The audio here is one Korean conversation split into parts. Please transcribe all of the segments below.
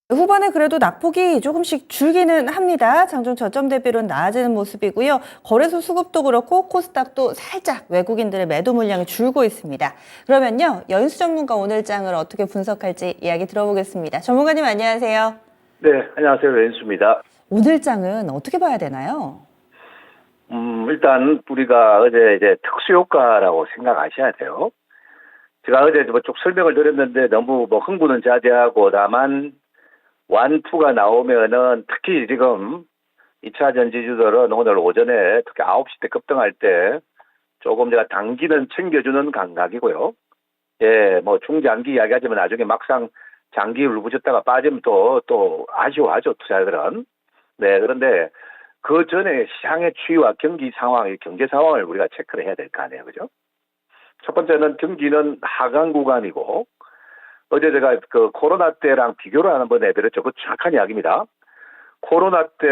후반에 그래도 낙폭이 조금씩 줄기는 합니다. 장중 저점 대비로는 나아지는 모습이고요. 거래소 수급도 그렇고 코스닥도 살짝 외국인들의 매도 물량이 줄고 있습니다. 그러면요, 연수 전문가 오늘 장을 어떻게 분석할지 이야기 들어보겠습니다. 전문가님 안녕하세요. 네, 안녕하세요. 렌수입니다. 오늘 장은 어떻게 봐야 되나요? 일단 우리가 어제 이제 특수효과라고 생각하셔야 돼요. 제가 어제 뭐 쭉 설명을 드렸는데 너무 뭐 흥분은 자제하고 다만 완투가 나오면은 특히 지금 2차 전지주들은 오늘 오전에 특히 9시 때 급등할 때 조금 제가 단기는 챙겨주는 감각이고요. 예, 뭐 중장기 이야기하지만 나중에 막상 장기 울부짖다가 빠지면 또 아쉬워하죠, 투자자들은. 네, 그런데 그 전에 시장의 추이와 경기 상황, 경제 상황을 우리가 체크를 해야 될 거 아니에요. 그죠? 첫 번째는 경기는 하강 구간이고, 어제 제가 그 코로나 때랑 비교를 한번 해드렸죠. 그 정확한 이야기입니다. 코로나 때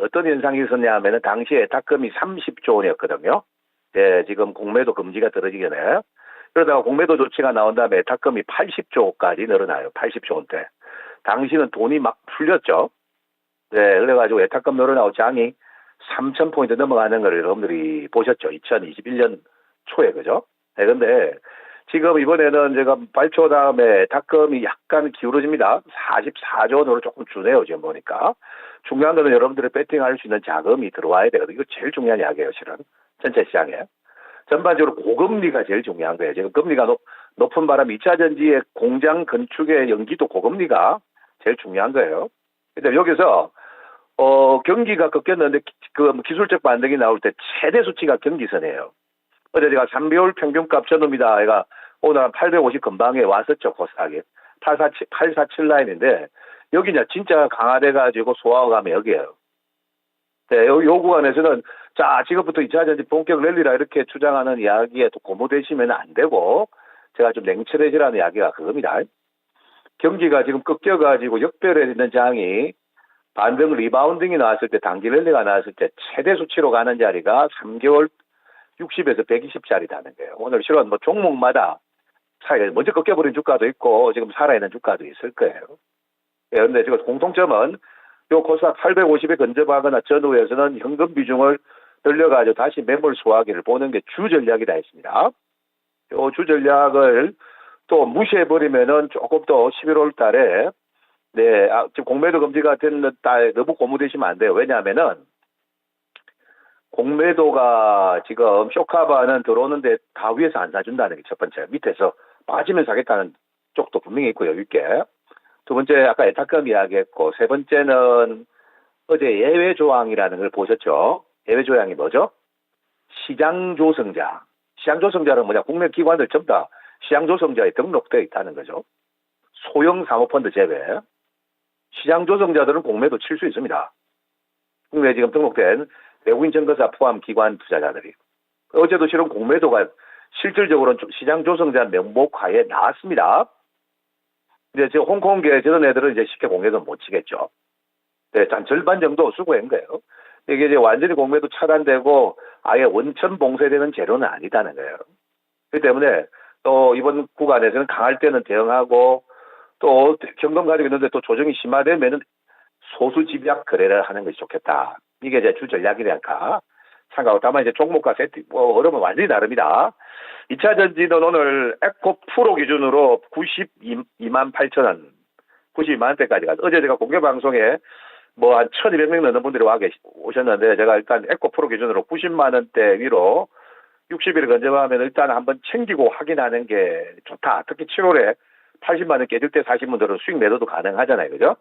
어떤 현상이 있었냐 하면은 당시에 닷컴이 30조 원이었거든요. 예, 지금 공매도 금지가 들어지게 돼. 그러다가 공매도 조치가 나온 다음에 닷컴이 80조까지 늘어나요. 80조 원대. 당시는 돈이 막 풀렸죠. 네, 그래가지고 예탁금 늘어나고 장이 3,000포인트 넘어가는 걸 여러분들이 보셨죠. 2021년 초에, 그죠? 네, 근데 지금 이번에는 제가 발표 다음에 닷컴이 약간 기울어집니다. 44조 원으로 조금 주네요, 지금 보니까. 중요한 거는 여러분들이 배팅할 수 있는 자금이 들어와야 되거든요. 이거 제일 중요한 이야기예요, 실은. 전체 시장에. 전반적으로 고금리가 제일 중요한 거예요. 지금 금리가 높은 바람 2차 전지의 공장 건축의 연기도 고금리가 제일 중요한 거예요. 근데 여기서 경기가 꺾였는데 그 기술적 반등이 나올 때 최대 수치가 경기선이에요. 어제 제가 3개월 평균값 전후입니다. 얘가 오늘 한 850 근방에 왔었죠, 코스닥이. 847 라인인데 여기 이제 진짜 강화돼가지고 소화가면 여기에요. 네, 요 구간에서는 자, 지금부터 2차 전지 본격 랠리라 이렇게 주장하는 이야기에 또 고무되시면 안 되고 제가 좀 냉철해지라는 이야기가 그겁니다. 경기가 지금 꺾여가지고 역별해 있는 장이 반등 리바운딩이 나왔을 때 단기 랠리가 나왔을 때 최대 수치로 가는 자리가 3개월 60에서 120짜리라는 거예요. 오늘 실은 뭐 종목마다 차이가 먼저 꺾여버린 주가도 있고 지금 살아있는 주가도 있을 거예요. 그런데 지금 공통점은 요 코스닥 850에 근접하거나 전후에서는 현금 비중을 늘려가지고 다시 매물 소화기를 보는 게 주 전략이다 했습니다. 요 주 전략을 또 무시해버리면은 조금 더 11월 달에 네, 지금 공매도 금지가 된 달 너무 고무되시면 안 돼요. 왜냐하면은 공매도가 지금 쇼카바는 들어오는데 다 위에서 안 사준다는 게 첫 번째. 밑에서 빠지면 사겠다는 쪽도 분명히 있고요. 있게. 두 번째 아까 에타컴 이야기했고 세 번째는 어제 예외 조항이라는 걸 보셨죠? 예외 조항이 뭐죠? 시장 조성자. 시장 조성자는 뭐냐? 국내 기관들 전부 다 시장 조성자에 등록되어 있다는 거죠. 소형 사모펀드 제외. 시장 조성자들은 공매도 칠 수 있습니다. 국내에 지금 등록된 외국인 증거사 포함 기관 투자자들이. 어제도 실은 공매도가 실질적으로는 시장 조성자 명목하에 나왔습니다. 근데 지금 홍콩계 저런 애들은 이제 쉽게 공매도 못 치겠죠. 네, 한 절반 정도 수고한 거예요. 이게 이제 완전히 공매도 차단되고 아예 원천 봉쇄되는 재료는 아니다는 거예요. 그렇기 때문에 또 이번 구간에서는 강할 때는 대응하고 또 경금 가지고 있는데 또 조정이 심화되면은 소수 집약 거래를 하는 것이 좋겠다. 이게 이제 주 전략이랄까 생각하고 다만 이제 종목과 세트 어려면 완전히 다릅니다. 2차 전지는 오늘 에코 프로 기준으로 92만 8천 원, 92만 원대까지 가서 어제 제가 공개 방송에 뭐 한 1,200명 넘는 분들이 오셨는데 제가 일단 에코 프로 기준으로 90만 원대 위로 60일을 건져가면 일단 한번 챙기고 확인하는 게 좋다. 특히 7월에 80만 원 깨질 때 사신 분들은 수익 매도도 가능하잖아요. 그죠?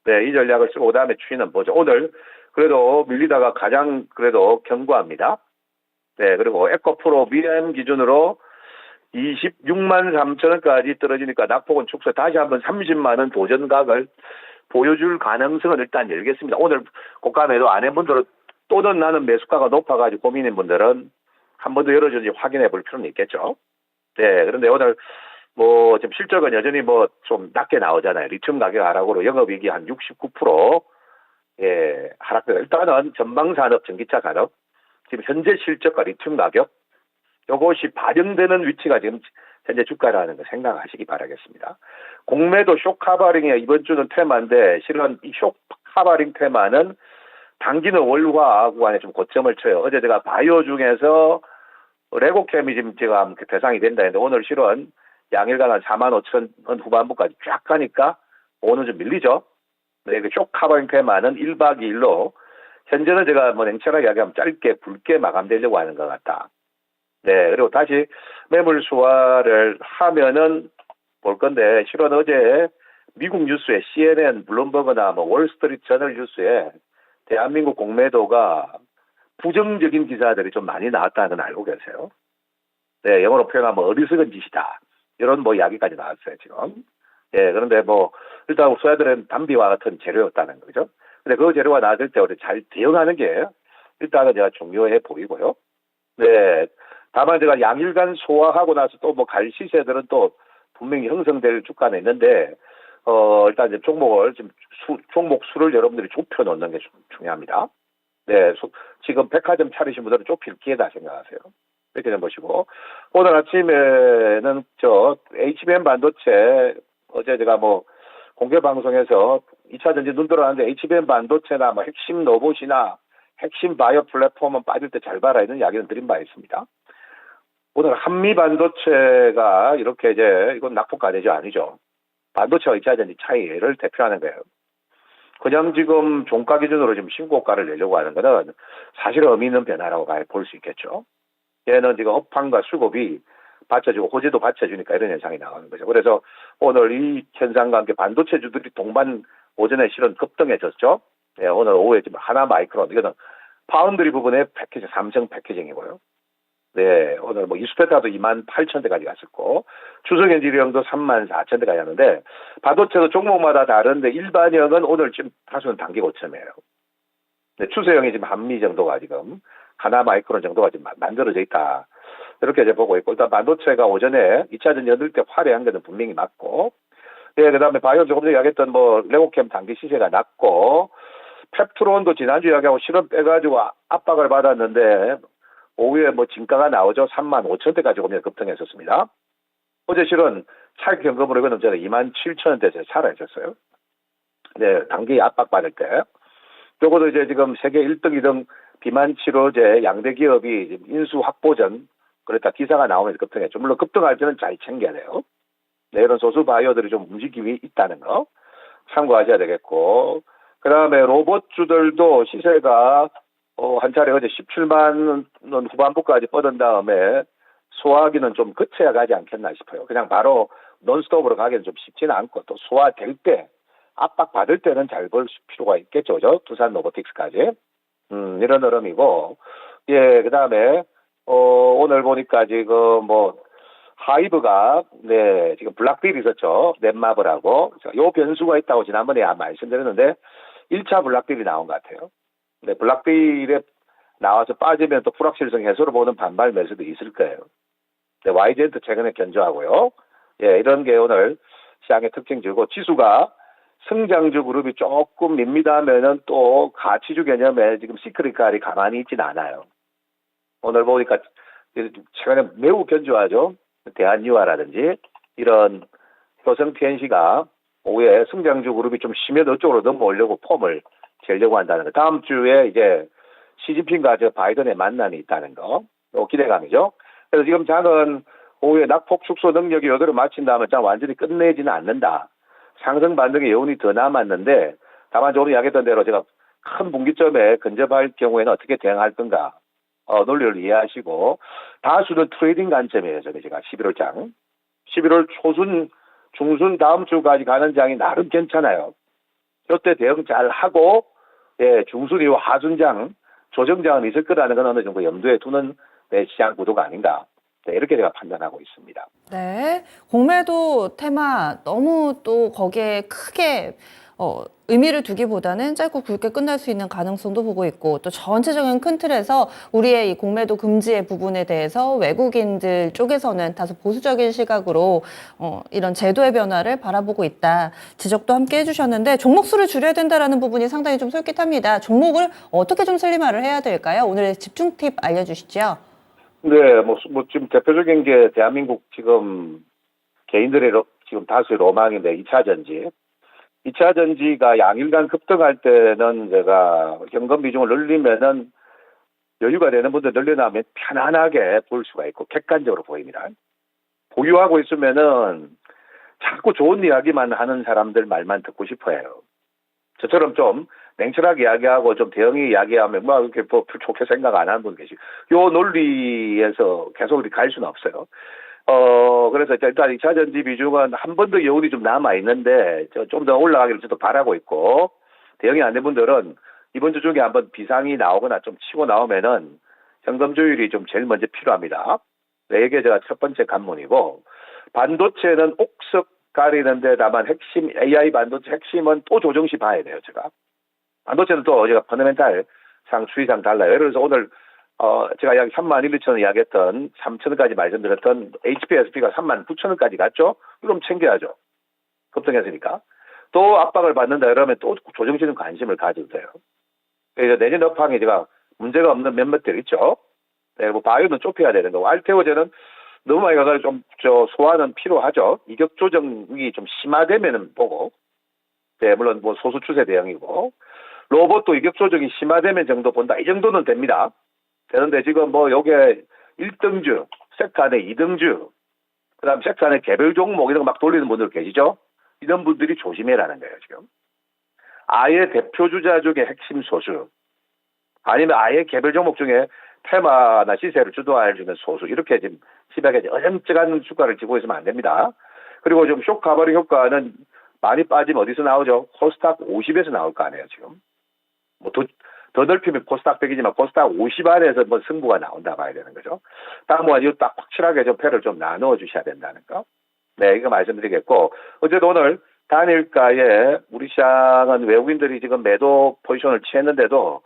네, 이 전략을 쓰고 그다음에 추이는 뭐죠? 오늘 그래도 밀리다가 가장 그래도 견고합니다. 네, 그리고 에코프로 BM 기준으로 26만 3천 원까지 떨어지니까 낙폭은 축소 다시 한번 30만 원 도전각을 보여줄 가능성은 일단 열겠습니다. 오늘 고가 매도 안 한 분들은 또는 나는 매수가가 높아가지고 고민인 분들은 한 번 더 열어주는지 확인해 볼 필요는 있겠죠. 네, 그런데 오늘 뭐 지금 실적은 여전히 뭐 좀 낮게 나오잖아요. 리튬 가격 하락으로 영업이익이 한 69% 예, 하락돼요. 일단은 전방산업, 전기차 산업 지금 현재 실적과 리튬 가격 요것이 반영되는 위치가 지금 현재 주가라는 거 생각하시기 바라겠습니다. 공매도 쇼카바링의 이번 주는 테마인데 실은 이 쇼카바링 테마는 당기는 월화 구간에 좀 고점을 쳐요. 어제 제가 바이오 중에서 레고캠이 지금 제가 대상이 된다 했는데 오늘 실은 양일간 한 45,000원 후반부까지 쫙 가니까 오늘 좀 밀리죠. 네, 그 쇼카바링 테마는 1박 2일로 현재는 제가 뭐 냉철하게 이야기하면 짧게 굵게 마감되려고 하는 것 같다. 네, 그리고 다시 매물 소화를 하면은 볼 건데 실은 어제 미국 뉴스에 CNN, 블룸버그나 뭐 월스트리트 저널 뉴스에 대한민국 공매도가 부정적인 기사들이 좀 많이 나왔다는 건 알고 계세요? 네, 영어로 표현하면 어리석은 짓이다. 이런 뭐 이야기까지 나왔어요, 지금. 예, 그런데 뭐, 일단 소야들은 담비와 같은 재료였다는 거죠. 근데 그 재료가 나왔을 때 우리 잘 대응하는 게 일단은 제가 중요해 보이고요. 네. 다만 제가 양일간 소화하고 나서 또 뭐 갈 시세들은 또 분명히 형성될 주가는 있는데, 일단 이제 종목을 지금 종목 수를 여러분들이 좁혀 놓는 게 중요합니다. 네. 지금 백화점 차리신 분들은 좁힐 기회다 생각하세요. 이렇게 좀 보시고. 오늘 아침에는 HBM 반도체 어제 제가 뭐 공개 방송에서 2차 전지 눈 들어왔는데 HBM 반도체나 뭐 핵심 로봇이나 핵심 바이오 플랫폼은 빠질 때 잘 봐라 이런 이야기는 드린 바 있습니다. 오늘 한미 반도체가 이렇게 이제 이건 낙폭과대죠 아니죠. 반도체와 2차 전지 차이를 대표하는 거예요. 그냥 지금 종가 기준으로 지금 신고가를 내려고 하는 거는 사실 의미 있는 변화라고 볼 수 있겠죠. 얘는 지금 업황과 수급이 받쳐주고 호재도 받쳐주니까 이런 현상이 나오는 거죠. 그래서 오늘 이 현상과 함께 반도체주들이 동반 오전에 실은 급등해졌죠. 예, 오늘 오후에 지금 하나 마이크론 이거는 파운드리 부분의 패키지 삼성 패키징이고요. 네, 오늘 뭐 이수페타도 28,000대까지 갔었고 주성엔지리형도 34,000대까지 갔는데 반도체도 종목마다 다른데 일반형은 오늘 지금 다수는 단기 고점이에요. 네, 추세형이 지금 한미 정도가 지금 하나 마이크론 정도가 지금 만들어져 있다. 이렇게 이제 보고 있고, 일단 반도체가 오전에 2차 전지 얻을 때 화려한 것은 분명히 맞고, 예, 그 다음에 바이오 조금 전에 이야기했던 뭐, 레고캠 단기 시세가 낮고, 펩트론도 지난주 이야기하고 실은 빼가지고 압박을 받았는데, 오후에 뭐 진가가 나오죠. 35,000대까지 조금 전에 급등했었습니다. 어제 실은 차익 현금으로 이거는 제가 27,000원대에서 살아있었어요. 네, 단기 압박받을 때. 요것도 이제 지금 세계 1등, 2등 비만 치료제 양대 기업이 인수 확보 전 그러니까 기사가 나오면서 급등했죠. 물론 급등할 때는 잘 챙겨야 돼요. 네, 이런 소수 바이오들이 좀 움직임이 있다는 거 참고하셔야 되겠고, 그 다음에 로봇주들도 시세가 한 차례 어제 17만 원 후반부까지 뻗은 다음에 소화하기는 좀 거쳐야 가지 않겠나 싶어요. 그냥 바로 논스톱으로 가기는 좀 쉽지는 않고 또 소화될 때 압박 받을 때는 잘 볼 필요가 있겠죠. 그죠? 두산 로보틱스까지. 이런 흐름이고, 예, 그 다음에, 오늘 보니까 지금 뭐, 하이브가, 네, 지금 블락딜이 있었죠. 넷마블하고. 요 변수가 있다고 지난번에 말씀드렸는데, 1차 블락딜이 나온 것 같아요. 네, 블락딜에 나와서 빠지면 또 불확실성 해소를 보는 반발 매수도 있을 거예요. 네, YG엔트 최근에 견조하고요. 예, 이런 게 오늘 시장의 특징주고, 지수가 성장주 그룹이 조금 밋밋하면은 또 가치주 개념에 지금 시크릿칼이 가만히 있진 않아요. 오늘 보니까 최근에 매우 견조하죠. 대한유화라든지 이런 효성 TNC가 오후에 성장주 그룹이 좀 심해도 이쪽으로 넘어오려고 폼을 재려고 한다는 거. 다음 주에 이제 시진핑과 저 바이든의 만남이 있다는 거. 기대감이죠. 그래서 지금 장은 오후에 낙폭 축소 능력이 여기로 마친 다음에 장 완전히 끝내지는 않는다. 상승 반등의 여운이 더 남았는데 다만 오늘 이야기했던 대로 제가 큰 분기점에 근접할 경우에는 어떻게 대응할 건가 논리를 이해하시고 다수는 트레이딩 관점이에요. 제가 11월 장 11월 초순 중순 다음 주까지 가는 장이 나름 괜찮아요. 이때 대응 잘 하고 예, 중순 이후 하순장 조정장은 있을 거라는 건 어느 정도 염두에 두는 시장 구도가 아닌가. 네, 이렇게 제가 판단하고 있습니다. 네, 공매도 테마 너무 또 거기에 크게 의미를 두기보다는 짧고 굵게 끝날 수 있는 가능성도 보고 있고 또 전체적인 큰 틀에서 우리의 이 공매도 금지의 부분에 대해서 외국인들 쪽에서는 다소 보수적인 시각으로 이런 제도의 변화를 바라보고 있다 지적도 함께 해주셨는데 종목 수를 줄여야 된다라는 부분이 상당히 좀 솔깃합니다. 종목을 어떻게 좀 슬림화를 해야 될까요? 오늘의 집중 팁 알려주시죠. 네, 지금 대표적인 게 대한민국 지금 개인들의 지금 다수의 로망인데 2차 전지. 2차 전지가 양일간 급등할 때는 제가 현금 비중을 늘리면은 여유가 되는 분들 늘려나면 편안하게 볼 수가 있고 객관적으로 보입니다. 보유하고 있으면은 자꾸 좋은 이야기만 하는 사람들 말만 듣고 싶어 해요. 저처럼 좀 냉철하게 이야기하고 좀 대응이 이야기하면 뭐 이렇게 뭐 좋게 생각 안 하는 분 계시고 요 논리에서 계속 이렇게 갈 수는 없어요. 그래서 일단 2차 전지 비중은 한 번 더 여운이 좀 남아 있는데 좀 더 올라가기를 저도 바라고 있고 대응이 안 된 분들은 이번 주 중에 한번 비상이 나오거나 좀 치고 나오면은 현금 조율이 좀 제일 먼저 필요합니다. 네, 이게 제가 첫 번째 관문이고 반도체는 옥석 가리는데 다만 핵심 AI 반도체 핵심은 또 조정시 봐야 돼요. 제가 반도체는 또 제가 퍼너멘탈 상 추이상 달라요. 예를 들어서 오늘 제가 약 31,200원 이야기했던 3,000원까지 말씀드렸던 HPSP가 39,000원까지 갔죠. 그럼 챙겨야죠. 급등했으니까. 또 압박을 받는다 그러면 또 조정시는 관심을 가져도 돼요. 그래서 내년 업황에 제가 문제가 없는 몇몇들 있죠. 네, 뭐 바이오는 좁혀야 되는 거고 알테오제는 너무 많이 가가지고 좀 소화는 필요하죠. 이격 조정이 좀 심화되면은 보고. 네, 물론 뭐 소수 추세 대응이고 로봇도 이격 조정이 심화되면 정도 본다. 이 정도는 됩니다. 되는데 지금 뭐 요게 1등주, 섹간의 2등주, 그다음 섹간의 개별 종목 이런 거 막 돌리는 분들 계시죠? 이런 분들이 조심해라는 거예요, 지금. 아예 대표 주자 중에 핵심 소수, 아니면 아예 개별 종목 중에 테마나 시세를 주도해주는 소수, 이렇게 지금 시박에 어정쩡한 주가를 쥐고 있으면 안 됩니다. 그리고 좀 쇼 카버링 효과는 많이 빠지면 어디서 나오죠? 코스닥 50에서 나올 거 아니에요, 지금. 뭐 더 넓히면 코스닥 100이지만 코스닥 50 안에서 뭐 승부가 나온다 봐야 되는 거죠. 다음은 이거 딱 확실하게 좀 패를 좀 나누어 주셔야 된다는 거. 네, 이거 말씀드리겠고, 어쨌든 오늘 단일가에 우리 시장은 외국인들이 지금 매도 포지션을 취했는데도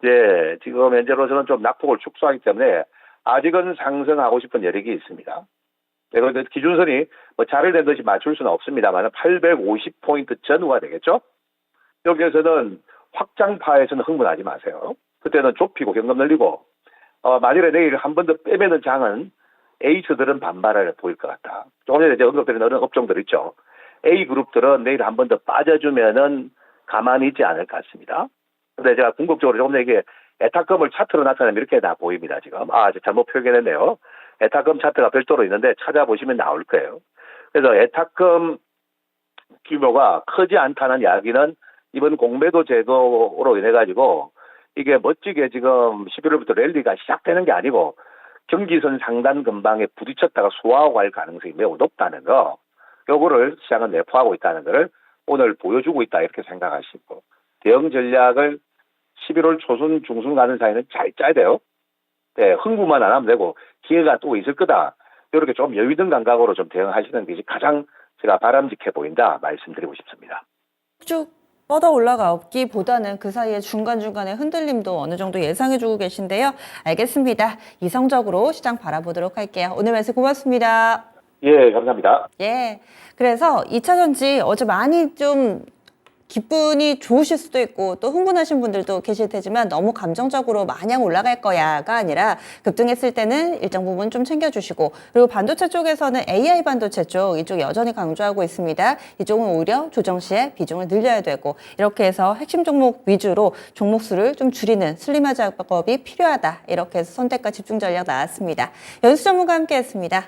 이제 지금 현재로서는 좀 낙폭을 축소하기 때문에 아직은 상승하고 싶은 여력이 있습니다. 네, 그런데 기준선이 뭐 자를 낸 듯이 맞출 수는 없습니다만 850포인트 전후가 되겠죠. 여기에서는 확장파에서는 흥분하지 마세요. 그때는 좁히고 현금 늘리고 만일에 내일 한 번 더 빼면은 장은 A주들은 반발을 보일 것 같다. 조금 전에 이제 언급드린 어느 업종들 있죠. A그룹들은 내일 한 번 더 빠져주면은 가만히 있지 않을 것 같습니다. 근데 제가 궁극적으로 조금 더 이게 에타금을 차트로 나타내면 이렇게 다 보입니다, 지금. 잘못 표현했네요. 에타금 차트가 별도로 있는데 찾아보시면 나올 거예요. 그래서 에타금 규모가 크지 않다는 이야기는 이번 공매도 제도로 인해가지고 이게 멋지게 지금 11월부터 랠리가 시작되는 게 아니고 경기선 상단 근방에 부딪혔다가 소화하고 갈 가능성이 매우 높다는 거, 요거를 시장은 내포하고 있다는 것을 오늘 보여주고 있다 이렇게 생각하시고 대응 전략을 11월 초순 중순 가는 사이는 잘 짜야 돼요. 네, 흥부만 안 하면 되고 기회가 또 있을 거다. 이렇게 좀 여유 있는 감각으로 좀 대응하시는 것이 가장 제가 바람직해 보인다 말씀드리고 싶습니다. 쭉 뻗어 올라가기보다는 그 사이에 중간중간에 흔들림도 어느 정도 예상해주고 계신데요. 알겠습니다. 이성적으로 시장 바라보도록 할게요. 오늘 말씀 고맙습니다. 예, 감사합니다. 예. 그래서 2차 전지 어제 많이 좀 기분이 좋으실 수도 있고 또 흥분하신 분들도 계실 테지만 너무 감정적으로 마냥 올라갈 거야가 아니라 급등했을 때는 일정 부분 좀 챙겨주시고, 그리고 반도체 쪽에서는 AI 반도체 쪽 이쪽 여전히 강조하고 있습니다. 이쪽은 오히려 조정 시에 비중을 늘려야 되고 이렇게 해서 핵심 종목 위주로 종목 수를 좀 줄이는 슬림화 작업이 필요하다. 이렇게 해서 선택과 집중 전략 나왔습니다. 연수 전문가 함께 했습니다.